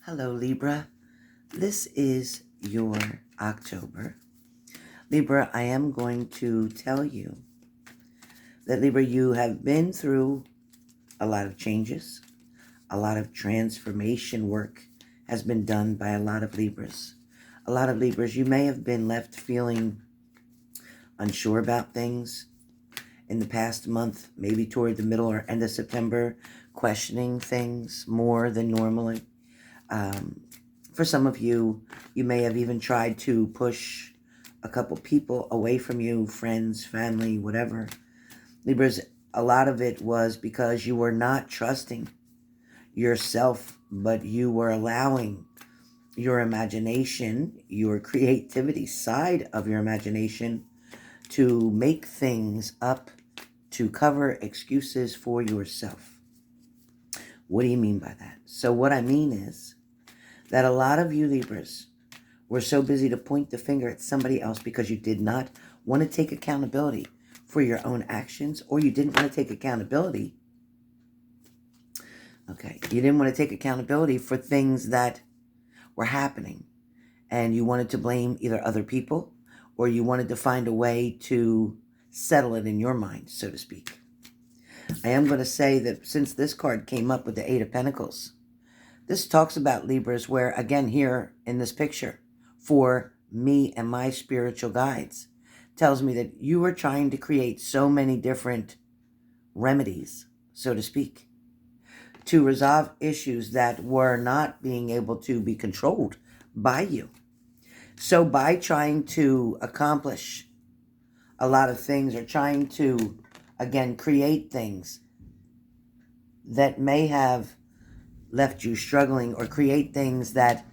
Hello, Libra. This is your October. Libra, I am going to tell you that, Libra, you have been through a lot of changes. A lot of transformation work has been done by a lot of Libras. A lot of Libras, you may have been left feeling unsure about things in the past month, maybe toward the middle or end of September, questioning things more than normally. Um, for some of you, you may have even tried to push a couple people away from you, friends, family, whatever. Libras, a lot of it was because you were not trusting yourself, but you were allowing your imagination, your creativity side of your imagination to make things up to cover excuses for yourself. What do you mean by that? So what I mean is that a lot of you Libras were so busy to point the finger at somebody else because you did not want to take accountability for your own actions, or you didn't want to take accountability. Okay, you didn't want to take accountability for things that were happening, and you wanted to blame either other people or you wanted to find a way to settle it in your mind, so to speak. I am going to say that since this card came up with the Eight of Pentacles, this talks about Libras where, again, here in this picture, for me and my spiritual guides, tells me that you were trying to create so many different remedies, so to speak, to resolve issues that were not being able to be controlled by you. So by trying to accomplish a lot of things, or trying to, again, create things that may have left you struggling, or create things that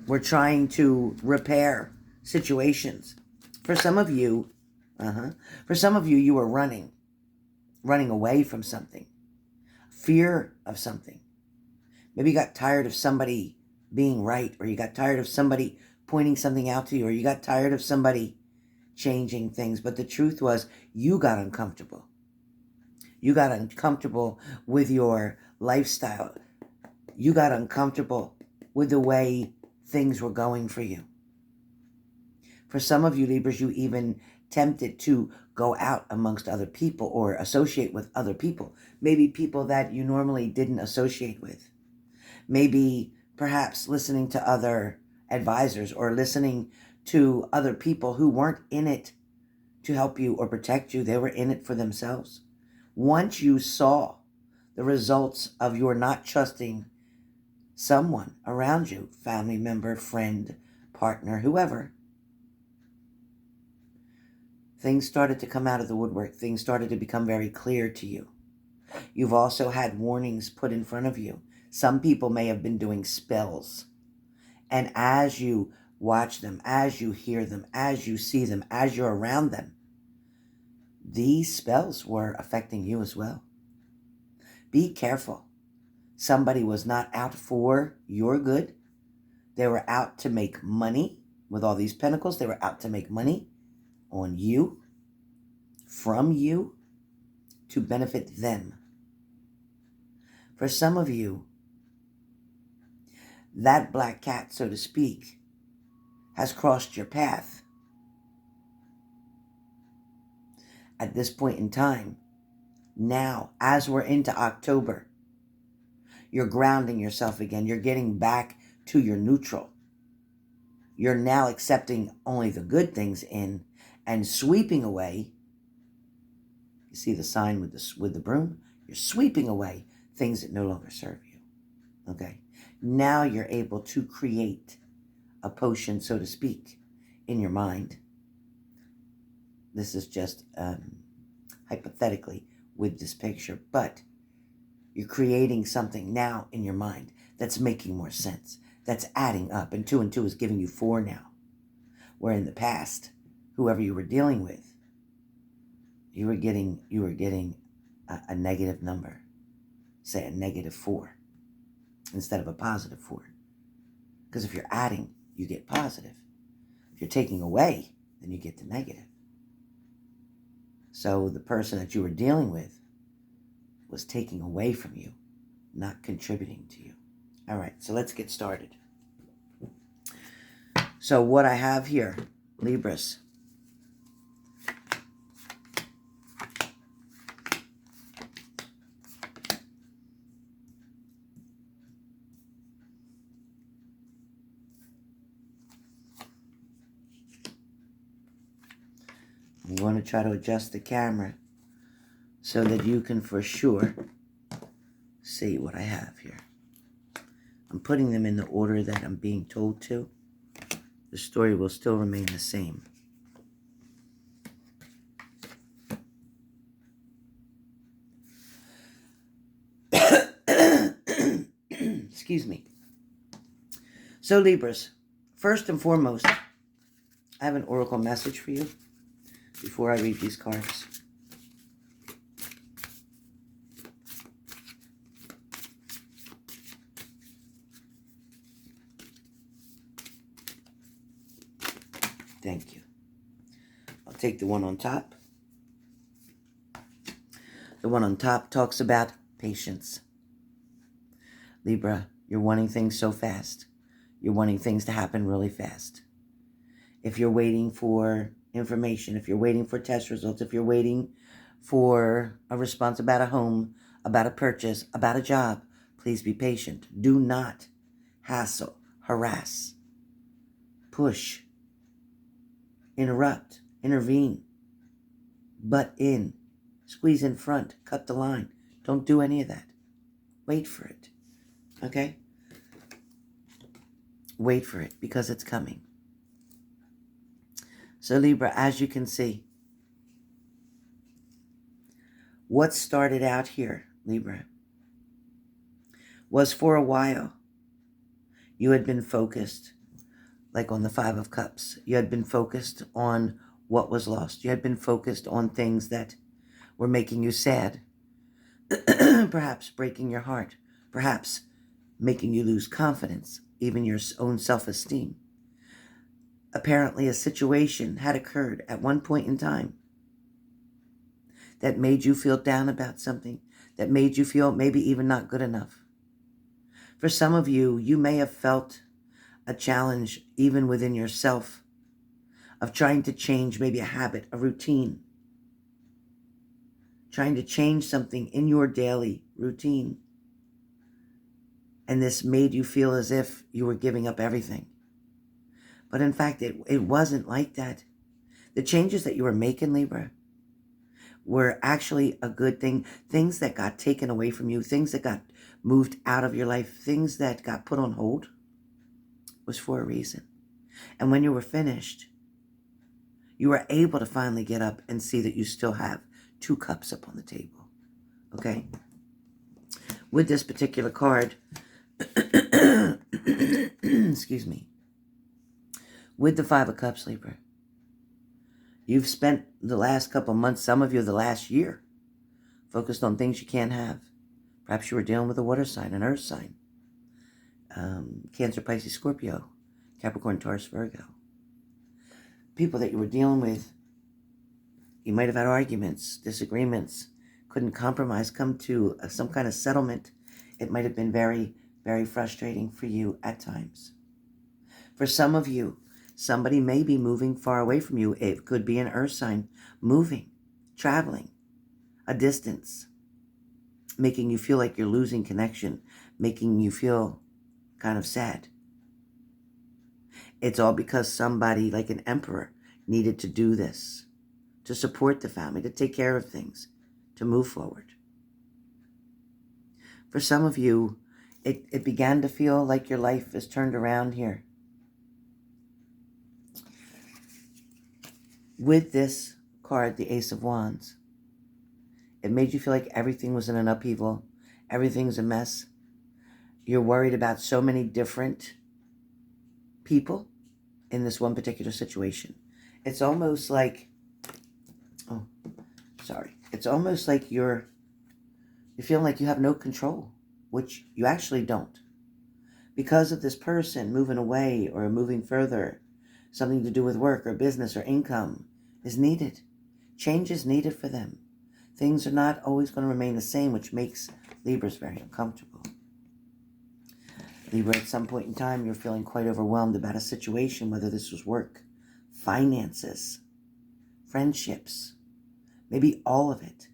were trying to repair situations. For some of you, you were running away from something, fear of something. Maybe you got tired of somebody being right, or you got tired of somebody pointing something out to you, or you got tired of somebody changing things. But the truth was, you got uncomfortable. You got uncomfortable with your lifestyle. You got uncomfortable with the way things were going for you. For some of you Libras, you even tempted to go out amongst other people or associate with other people. Maybe people that you normally didn't associate with. Maybe perhaps listening to other advisors, or listening to other people who weren't in it to help you or protect you. They were in it for themselves. Once you saw the results of your not trusting someone around you, family member, friend, partner, whoever, things started to come out of the woodwork. Things started to become very clear to you. You've also had warnings put in front of you. Some people may have been doing spells. And as you watch them, as you hear them, as you see them, as you're around them, these spells were affecting you as well. Be careful. Somebody was not out for your good. They were out to make money. With all these pentacles, they were out to make money on you, from you, to benefit them. For some of you, that black cat, so to speak, has crossed your path. At this point in time, now, as we're into October, you're grounding yourself again. You're getting back to your neutral. You're now accepting only the good things in, and sweeping away. You see the sign with the broom? You're sweeping away things that no longer serve you. Okay? Now you're able to create a potion, so to speak, in your mind. This is just hypothetically with this picture, but you're creating something now in your mind that's making more sense, that's adding up, and two is giving you 4 now. Where in the past, whoever you were dealing with, you were getting a negative number, say a -4, instead of a +4. Because if you're adding, you get positive. If you're taking away, then you get the negative. So the person that you were dealing with was taking away from you, not contributing to you. All right, so let's get started. So what I have here, Libras. I'm going to try to adjust the camera so that you can for sure see what I have here. I'm putting them in the order that I'm being told to. The story will still remain the same. Excuse me. So Libras, first and foremost, I have an oracle message for you before I read these cards. Thank you. I'll take the one on top. The one on top talks about patience. Libra, you're wanting things so fast. You're wanting things to happen really fast. If you're waiting for information, if you're waiting for test results, if you're waiting for a response about a home, about a purchase, about a job, please be patient. Do not hassle, harass, push, interrupt, intervene, butt in, squeeze in front, cut the line. Don't do any of that. Wait for it. Okay? Wait for it because it's coming. So Libra, as you can see, what started out here, Libra, was for a while you had been focused, like on the Five of Cups. You had been focused on what was lost. You had been focused on things that were making you sad, perhaps breaking your heart, perhaps making you lose confidence, even your own self-esteem. Apparently, a situation had occurred at one point in time that made you feel down about something, that made you feel maybe even not good enough. For some of you, you may have felt a challenge even within yourself of trying to change maybe a habit, a routine, trying to change something in your daily routine. And this made you feel as if you were giving up everything. But in fact, it wasn't like that. The changes that you were making, Libra, were actually a good thing. Things that got taken away from you, things that got moved out of your life, things that got put on hold was for a reason. And when you were finished, you were able to finally get up and see that you still have 2 cups up on the table. Okay? With this particular card, excuse me, with the Five of Cups, Libra, you've spent the last couple months, some of you the last year, focused on things you can't have. Perhaps you were dealing with a water sign, an earth sign, Cancer, Pisces, Scorpio, Capricorn, Taurus, Virgo. People that you were dealing with, you might have had arguments, disagreements, couldn't compromise, come to some kind of settlement. It might have been very, very frustrating for you at times. For some of you, somebody may be moving far away from you. It could be an earth sign, moving, traveling, a distance, making you feel like you're losing connection, making you feel kind of sad. It's all because somebody, like an emperor, needed to do this, to support the family, to take care of things, to move forward. For some of you, it began to feel like your life is turned around here. With this card, the Ace of Wands, it made you feel like everything was in an upheaval. Everything's a mess. You're worried about so many different people in this one particular situation. It's almost like, it's almost like you're feeling like you have no control, which you actually don't. Because of this person moving away or moving further, something to do with work or business or income is needed. Change is needed for them. Things are not always going to remain the same, which makes Libras very uncomfortable. Libra, at some point in time, you're feeling quite overwhelmed about a situation, whether this was work, finances, friendships, maybe all of it.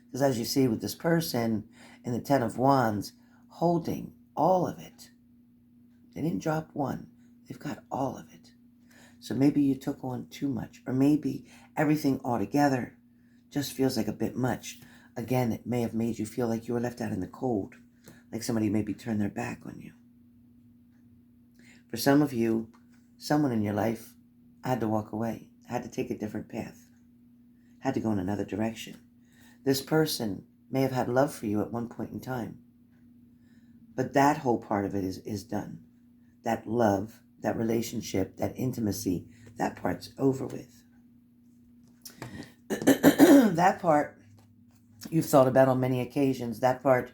Because as you see with this person in the Ten of Wands, holding all of it. They didn't drop one. They've got all of it. So maybe you took on too much, or maybe everything altogether just feels like a bit much. Again, it may have made you feel like you were left out in the cold, like somebody maybe turned their back on you. For some of you, someone in your life had to walk away, had to take a different path, had to go in another direction. This person may have had love for you at one point in time, but that whole part of it is done. That love, that relationship, that intimacy, that part's over with. That part you've thought about on many occasions. That part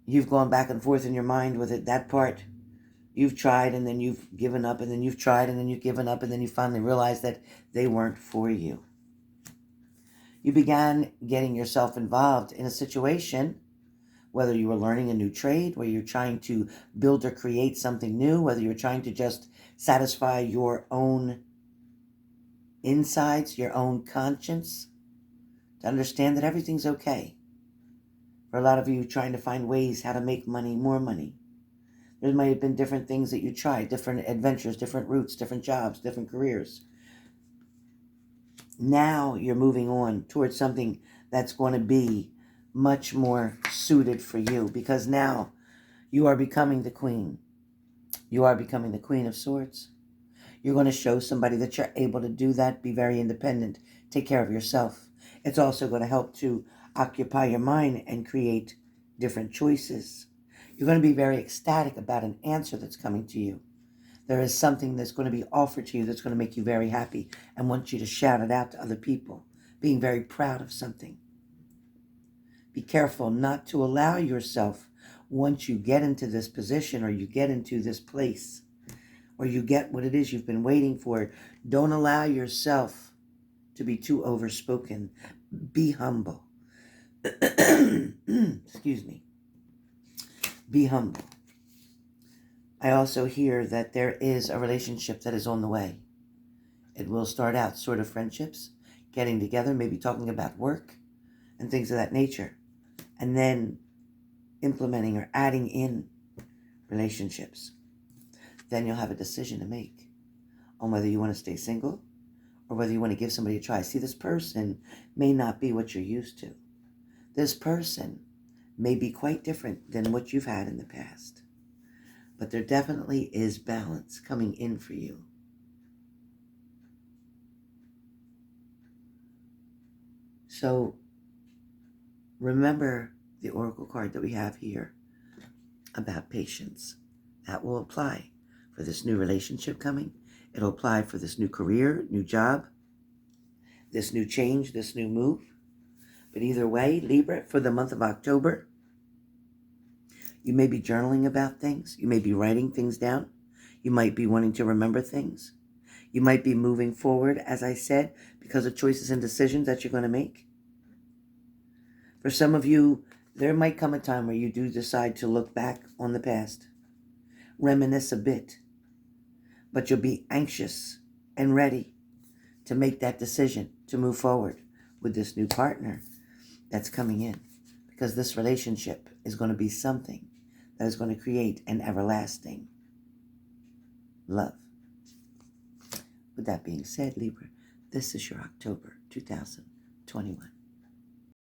you've gone back and forth in your mind with it. That part you've tried and then you've given up, and then you've tried and then you've given up, and then you finally realize that they weren't for you. You began getting yourself involved in a situation, whether you were learning a new trade, where you're trying to build or create something new, whether you're trying to just satisfy your own insides, your own conscience, to understand that everything's okay. For a lot of you, trying to find ways how to make money, more money. There might have been different things that you tried, different adventures, different routes, different jobs, different careers. Now you're moving on towards something that's going to be much more suited for you, because now you are becoming the queen. You are becoming the Queen of Swords. You're going to show somebody that you're able to do that, be very independent, take care of yourself. It's also going to help to occupy your mind and create different choices. You're going to be very ecstatic about an answer that's coming to you. There is something that's going to be offered to you that's going to make you very happy and want you to shout it out to other people, being very proud of something. Be careful not to allow yourself, once you get into this position or you get into this place or you get what it is you've been waiting for, don't allow yourself to be too overspoken. Be humble. Excuse me. Be humble. I also hear that there is a relationship that is on the way. It will start out sort of friendships, getting together, maybe talking about work and things of that nature, and then implementing or adding in relationships. Then you'll have a decision to make on whether you want to stay single or whether you want to give somebody a try. See, this person may not be what you're used to. This person may be quite different than what you've had in the past. But there definitely is balance coming in for you. So remember the oracle card that we have here about patience. That will apply for this new relationship coming. It'll apply for this new career, new job, this new change, this new move. But either way, Libra, for the month of October, you may be journaling about things. You may be writing things down. You might be wanting to remember things. You might be moving forward, as I said, because of choices and decisions that you're going to make. For some of you, there might come a time where you do decide to look back on the past, reminisce a bit, but you'll be anxious and ready to make that decision to move forward with this new partner that's coming in, because this relationship is going to be something that is going to create an everlasting love. With that being said, Libra, this is your October 2021